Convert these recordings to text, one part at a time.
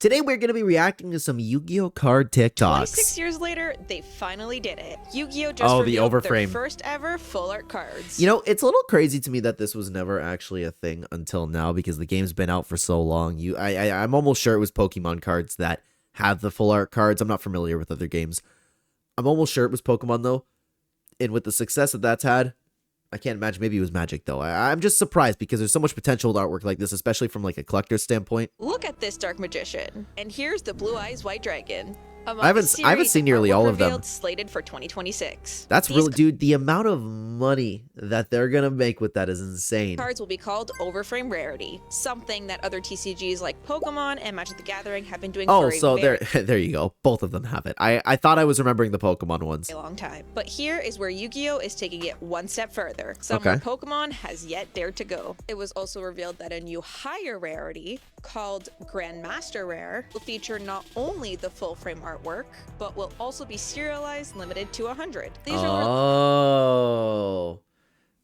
Today we're going to be reacting to some Yu-Gi-Oh card TikToks. 26 years later, they finally did it. Yu-Gi-Oh just the revealed overframe. their first ever full art cards. You know, it's a little crazy to me that this was never actually a thing until now because the game's been out for so long. I'm almost sure it was Pokemon cards that have the full art cards. I'm not familiar with other games. I'm almost sure it was Pokemon though. And with the success that that's had, I can't imagine. Maybe it was Magic though. I'm just surprised because there's so much potential with artwork like this, especially from like a collector's standpoint. Look at this Dark Magician. And here's the Blue Eyes White Dragon. I haven't seen nearly all of them. Slated for 2026. That's really, dude, the amount of money that they're gonna make with that is insane. Cards will be called Overframe Rarity, something that other TCGs like Pokemon and Magic the Gathering have been doing for there you go. Both of them have it. I thought I was remembering the Pokemon ones. A long time. But here is where Yu-Gi-Oh is taking it one step further. Somewhere Pokemon has yet dared to go. It was also revealed that a new higher rarity called Grandmaster Rare will feature not only the full frame artwork, but will also be serialized, limited to 100. These are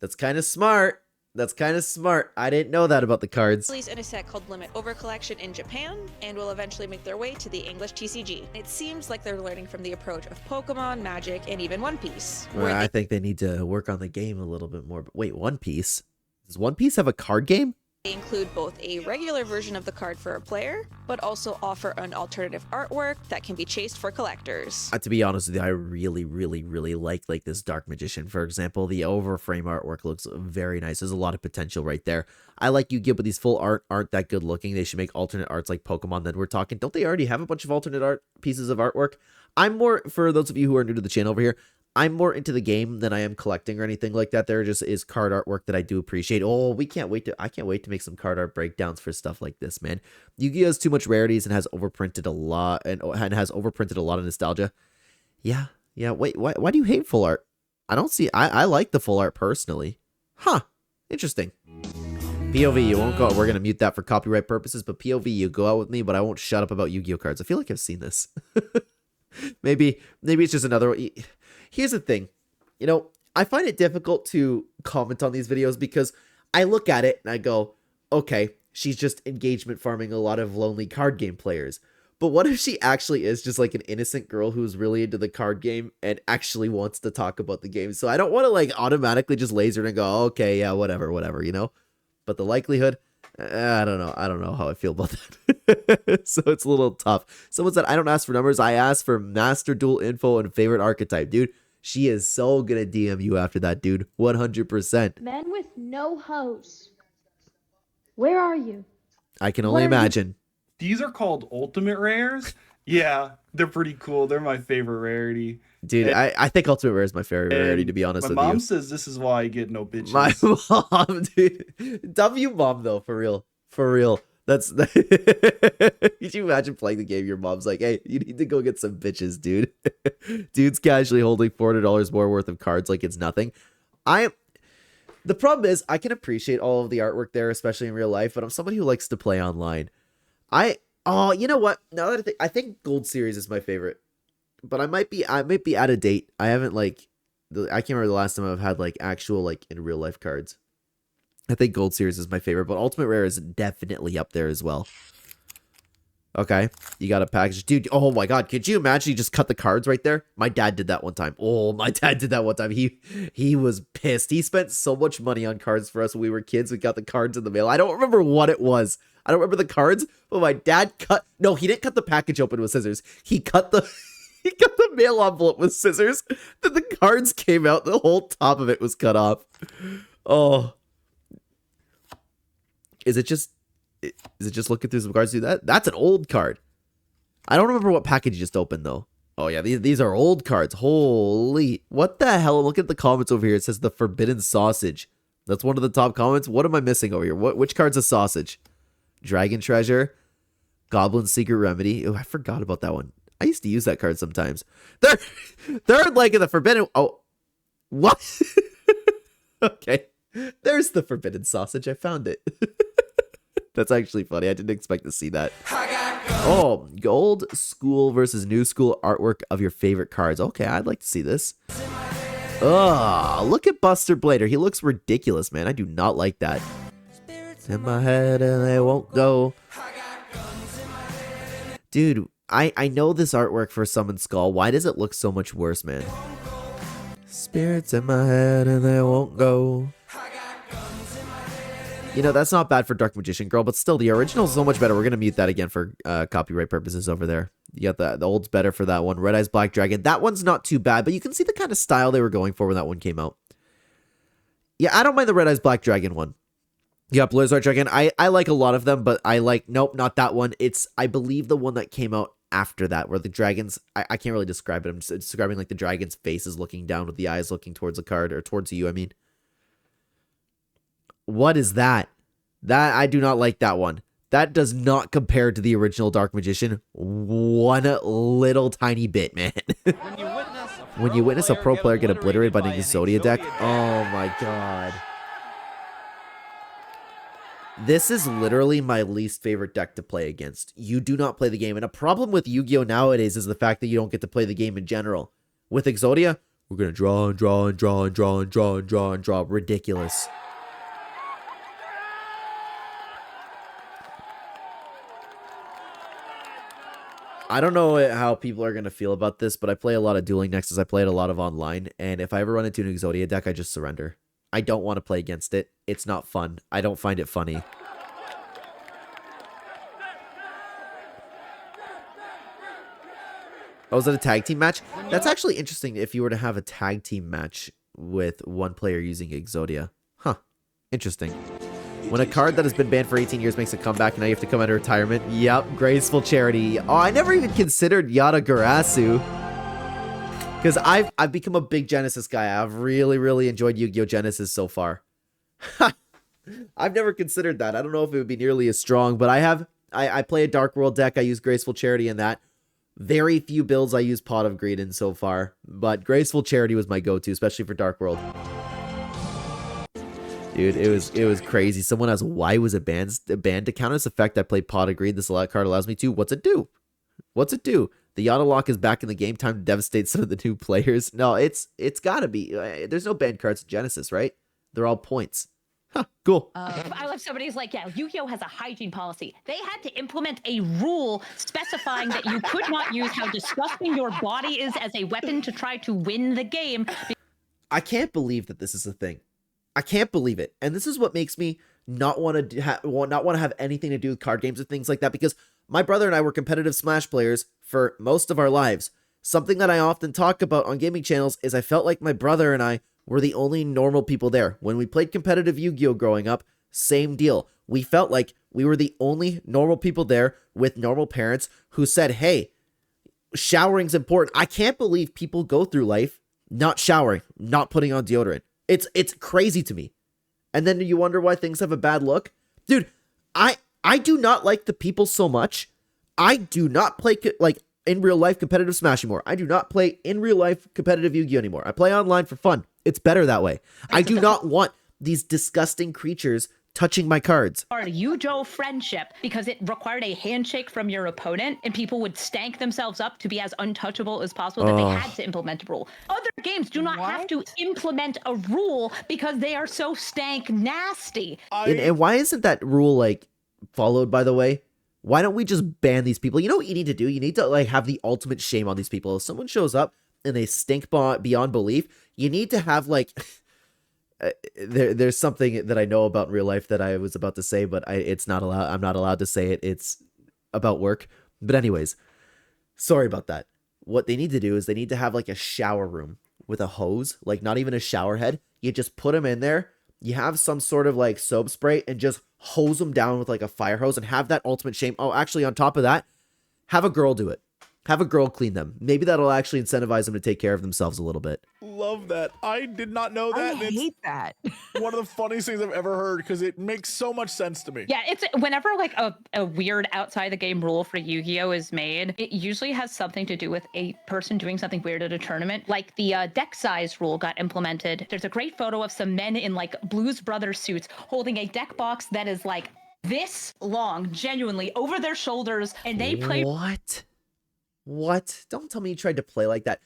that's kind of smart. That's kind of smart. I didn't know that about the cards. Released in a set called Limit Over Collection in Japan, and will eventually make their way to the English TCG. It seems like they're learning from the approach of Pokemon, Magic, and even One Piece. I think they need to work on the game a little bit more. But wait, One Piece? Does One Piece have a card game? They include both a regular version of the card for a player, but also offer an alternative artwork that can be chased for collectors. To be honest with you, I really like this Dark Magician. For example, the overframe artwork looks very nice. There's a lot of potential right there. I like Yu-Gi-Oh, but these full art aren't that good looking. They should make alternate arts like Pokemon that we're talking. Don't they already have a bunch of alternate art pieces of artwork? I'm more, for those of you who are new to the channel over here, I'm more into the game than I am collecting or anything like that. There just is card artwork that I do appreciate. Oh, I can't wait to make some card art breakdowns for stuff like this, man. Yu-Gi-Oh has too much rarities and has overprinted a lot of nostalgia. Yeah. Wait, why do you hate full art? I like the full art personally. Huh. Interesting. POV, you won't go. We're gonna mute that for copyright purposes, but POV, you go out with me, but I won't shut up about Yu-Gi-Oh cards. I feel like I've seen this. Maybe it's just another one. Here's the thing, you know, I find it difficult to comment on these videos because I look at it and I go, okay, she's just engagement farming a lot of lonely card game players. But what if she actually is just like an innocent girl who's really into the card game and actually wants to talk about the game? So I don't want to like automatically just laser it and go, okay, yeah, whatever, you know? But the likelihood, I don't know how I feel about that. So it's a little tough. Someone said, I don't ask for numbers. I ask for master duel info and favorite archetype. Dude, she is so gonna DM you after that, dude. 100%. Men with no hose. Where are you? I can only imagine. These are called ultimate rares. Yeah, they're pretty cool. They're my favorite rarity. Dude, I think Ultimate Rare is my favorite rarity, to be honest with you. My mom says this is why I get no bitches. My mom, dude. W mom, though, for real. For real. That's... Could you imagine playing the game? Your mom's like, hey, you need to go get some bitches, dude. Dude's casually holding $400 more worth of cards like it's nothing. The problem is, I can appreciate all of the artwork there, especially in real life, but I'm somebody who likes to play online. Oh, you know what? Now that I think Gold Series is my favorite. But I might be out of date. I haven't I can't remember the last time I've had like actual like in real life cards. I think Gold Series is my favorite, but Ultimate Rare is definitely up there as well. Okay, you got a package, dude. Oh my god, could you imagine you just cut the cards right there? My dad did that one time. Oh, my dad did that one time. He was pissed. He spent so much money on cards for us when we were kids. We got the cards in the mail. I don't remember what it was. I don't remember the cards, but my dad no, he didn't cut the package open with scissors. He cut the mail envelope with scissors. Then the cards came out. The whole top of it was cut off. Oh. Is it just looking through some cards? Dude, that's an old card. I don't remember what package you just opened, though. Oh, yeah, these are old cards. Holy. What the hell? Look at the comments over here. It says the Forbidden Sausage. That's one of the top comments. What am I missing over here? Which card's a sausage? Dragon Treasure. Goblin Secret Remedy. Oh, I forgot about that one. I used to use that card sometimes. Third leg of the Forbidden... Oh, what? Okay. There's the Forbidden Sausage. I found it. That's actually funny. I didn't expect to see that. Oh, old school versus new school artwork of your favorite cards. Okay, I'd like to see this. Oh, look at Buster Blader. He looks ridiculous, man. I do not like that. In my head and they won't go. Dude, I know this artwork for Summon Skull. Why does it look so much worse, man? Spirits in my head and they won't go. You know, that's not bad for Dark Magician Girl, but still, the original is so much better. We're going to mute that again for copyright purposes over there. You got the old's better for that one. Red Eyes Black Dragon. That one's not too bad, but you can see the kind of style they were going for when that one came out. Yeah, I don't mind the Red Eyes Black Dragon one. Yeah, Blizzard Dragon. I like a lot of them, but I like, nope, not that one. It's, I believe, the one that came out after that, where the dragons, I can't really describe it. I'm just describing like the dragon's face is looking down with the eyes looking towards the card, or towards you, I mean. What is that? That, I do not like that one. That does not compare to the original Dark Magician one little tiny bit, man. When you witness a pro player get obliterated by an Exodia deck, oh my god. This is literally my least favorite deck to play against. You do not play the game. And a problem with Yu-Gi-Oh! Nowadays is the fact that you don't get to play the game in general. With Exodia, we're going to draw and draw and draw and draw and draw and draw and draw. Ridiculous. I don't know how people are going to feel about this, but I play a lot of dueling decks. I play it a lot of online. And if I ever run into an Exodia deck, I just surrender. I don't want to play against it. It's not fun. I don't find it funny. Oh, is that a tag team match? That's actually interesting if you were to have a tag team match with one player using Exodia. Huh. Interesting. When a card that has been banned for 18 years makes a comeback and now you have to come out of retirement. Yep, graceful charity. Oh, I never even considered Yada Garasu. Because I've become a big Genesis guy. I've really enjoyed Yu-Gi-Oh! Genesis so far. I've never considered that. I don't know if it would be nearly as strong, but I play a Dark World deck. I use Graceful Charity in that. Very few builds I use Pot of Greed in so far, but Graceful Charity was my go-to, especially for Dark World. Dude, it was crazy. Someone asked, why was it banned? To counter this effect, I played Pot of Greed. This card allows me to. What's it do? What's it do? The Yada Lock is back in the game. Time to devastate some of the new players. No, it's gotta be. There's no banned cards in Genesis, right? They're all points. Huh, cool. I love somebody's like, yeah, Yu-Gi-Oh! Has a hygiene policy. They had to implement a rule specifying that you could not use how disgusting your body is as a weapon to try to win the game. I can't believe that this is a thing. I can't believe it. And this is what makes me not want to have anything to do with card games and things like that, because my brother and I were competitive Smash players for most of our lives. Something that I often talk about on gaming channels is I felt like my brother and I were the only normal people there. When we played competitive Yu-Gi-Oh! Growing up, same deal. We felt like we were the only normal people there with normal parents who said, hey, showering's important. I can't believe people go through life not showering, not putting on deodorant. It's crazy to me. And then you wonder why things have a bad look. Dude, I do not like the people so much. I do not play like in real life competitive Smash anymore. I do not play in real life competitive Yu-Gi-Oh! Anymore. I play online for fun. It's better that way. I do not want these disgusting creatures touching my cards. Our Yugioh friendship, because it required a handshake from your opponent, and people would stank themselves up to be as untouchable as possible that they had to implement a rule. Other games do not have to implement a rule because they are so stank nasty. And why isn't that rule like followed, by the way? Why don't we just ban these people? You know what you need to do? You need to like have the ultimate shame on these people. If someone shows up and they stink beyond belief, you need to have like there's something that I know about in real life that I was about to say, but it's not allowed. I'm not allowed to say it. It's about work. But anyways, sorry about that. What they need to do is they need to have like a shower room with a hose, like not even a shower head. You just put them in there. You have some sort of like soap spray and just hose them down with like a fire hose and have that ultimate shame. Oh, actually, on top of that, have a girl do it. Have a girl clean them. Maybe that'll actually incentivize them to take care of themselves a little bit. Love that. I did not know that. I hate that. One of the funniest things I've ever heard because it makes so much sense to me. Yeah, it's whenever like a weird outside the game rule for Yu-Gi-Oh! Is made, it usually has something to do with a person doing something weird at a tournament. Like the deck size rule got implemented. There's a great photo of some men in like Blues Brothers suits holding a deck box that is like this long, genuinely over their shoulders, and they play. What? Don't tell me you tried to play like that.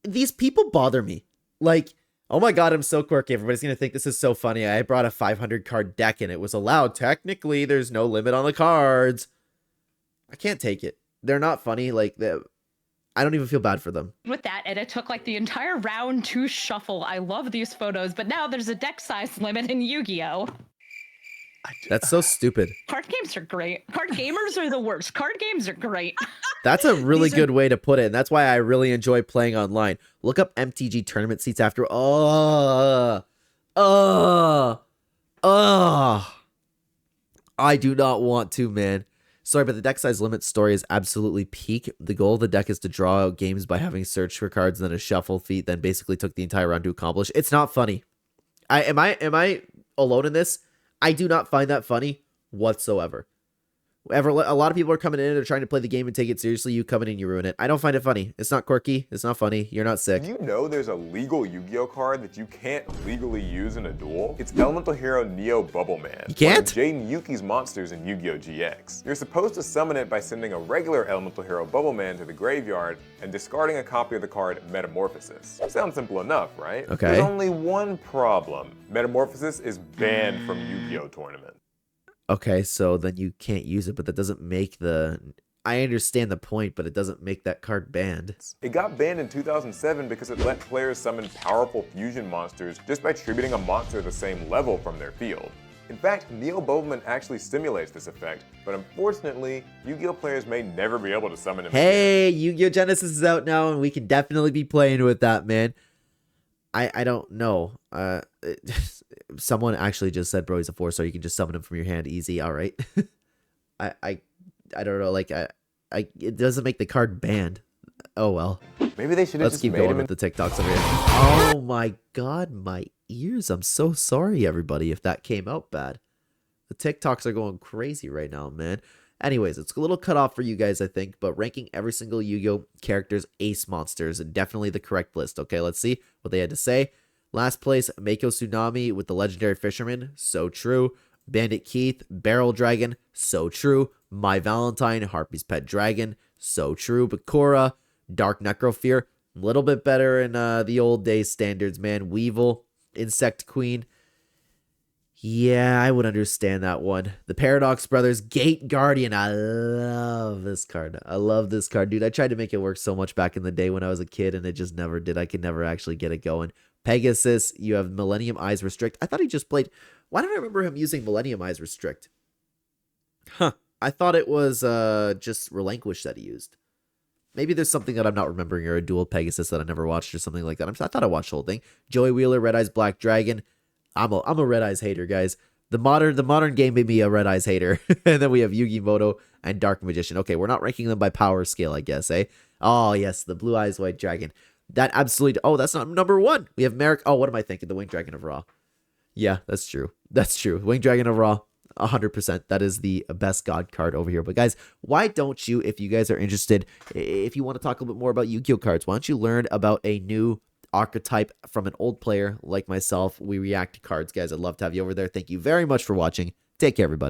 These people bother me. Like, oh my god, I'm so quirky. Everybody's going to think this is so funny. I brought a 500 card deck and it was allowed. Technically, there's no limit on the cards. I can't take it. They're not funny. Like, I don't even feel bad for them. With that, and it took like the entire round to shuffle. I love these photos, but now there's a deck size limit in Yu-Gi-Oh! That's so stupid. Card games are great. Card gamers are the worst. Card games are great. That's a really good way to put it. And that's why I really enjoy playing online. Look up MTG tournament seats after. I do not want to, man. Sorry, but the deck size limit story is absolutely peak. The goal of the deck is to draw out games by having search for cards and then a shuffle feat, then basically took the entire round to accomplish. It's not funny. Am I alone in this? I do not find that funny whatsoever. A lot of people are coming in and they're trying to play the game and take it seriously. You come in and you ruin it. I don't find it funny. It's not quirky. It's not funny. You're not sick. Do you know there's a legal Yu-Gi-Oh card that you can't legally use in a duel? It's Elemental Hero Neo Bubble Man. You can't? One of Jaden Yuki's monsters in Yu-Gi-Oh GX. You're supposed to summon it by sending a regular Elemental Hero Bubble Man to the graveyard and discarding a copy of the card Metamorphosis. Sounds simple enough, right? Okay. There's only one problem. Metamorphosis is banned from Yu-Gi-Oh tournaments. Okay, so then you can't use it, but that doesn't make the... I understand the point, but it doesn't make that card banned. It got banned in 2007 because it let players summon powerful fusion monsters just by tributing a monster at the same level from their field. In fact, Neo Bobbleman actually simulates this effect, but unfortunately, Yu-Gi-Oh players may never be able to summon him. Hey, Yu-Gi-Oh! Genesis is out now, and we can definitely be playing with that, man. I don't know. Someone actually just said, bro, he's a 4-star. You can just summon him from your hand easy. All right. I don't know. Like, it doesn't make the card banned. Oh, well. Maybe they should have Let's just keep made going him with the TikToks over here. Oh, my God. My ears. I'm so sorry, everybody, if that came out bad. The TikToks are going crazy right now, man. Anyways, it's a little cut off for you guys, I think, but ranking every single Yu-Gi-Oh! Character's ace monsters, definitely the correct list. Okay, let's see what they had to say. Last place, Mako Tsunami with the Legendary Fisherman, so true. Bandit Keith, Barrel Dragon, so true. My Valentine, Harpy's Pet Dragon, so true. Bakura, Dark Necrofear, a little bit better in the old days standards, man. Weevil, Insect Queen. Yeah, I would understand that one. The Paradox Brothers, Gate Guardian. I love this card. I love this card, dude. I tried to make it work so much back in the day when I was a kid, and it just never did. I could never actually get it going. Pegasus, you have Millennium Eyes Restrict. I thought he just played... Why did I remember him using Millennium Eyes Restrict? Huh. I thought it was just Relinquish that he used. Maybe there's something that I'm not remembering, or a dual Pegasus that I never watched or something like that. I thought I watched the whole thing. Joey Wheeler, Red Eyes Black Dragon. I'm a Red Eyes hater, guys. The modern game made me a Red Eyes hater. And then we have Yugi Moto and Dark Magician. Okay, we're not ranking them by power scale, I guess, eh? Oh, yes, the Blue Eyes White Dragon. That absolutely... Oh, that's not number one. We have Merrick... Oh, what am I thinking? The Winged Dragon of Ra. Yeah, that's true. That's true. Winged Dragon of Ra, 100%. That is the best god card over here. But guys, why don't you, if you guys are interested, if you want to talk a little bit more about Yu-Gi-Oh cards, why don't you learn about a new archetype from an old player like myself? We react to cards, guys. I'd love to have you over there. Thank you very much for watching. Take care, everybody.